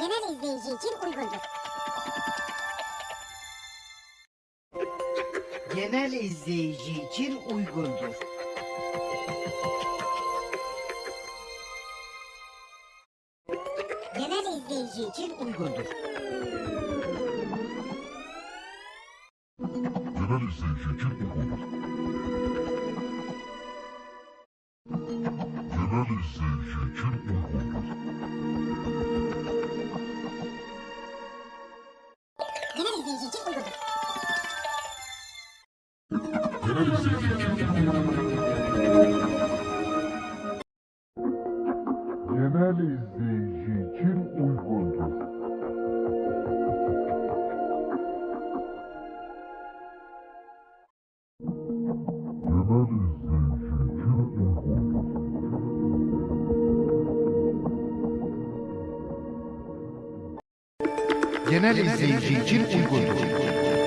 genel izleyici için uygundur. Genel izleyici için uygundur. Genel izleyici için Uygundur. Genel izleyici için uygundur. Genel izleyici için uygundur. genel izleyici için uygundur. Genel izleyici için uygundur. Genel izleyici için uygundur. Genel izleyici için uygundur. Genel izleyici için uygundur.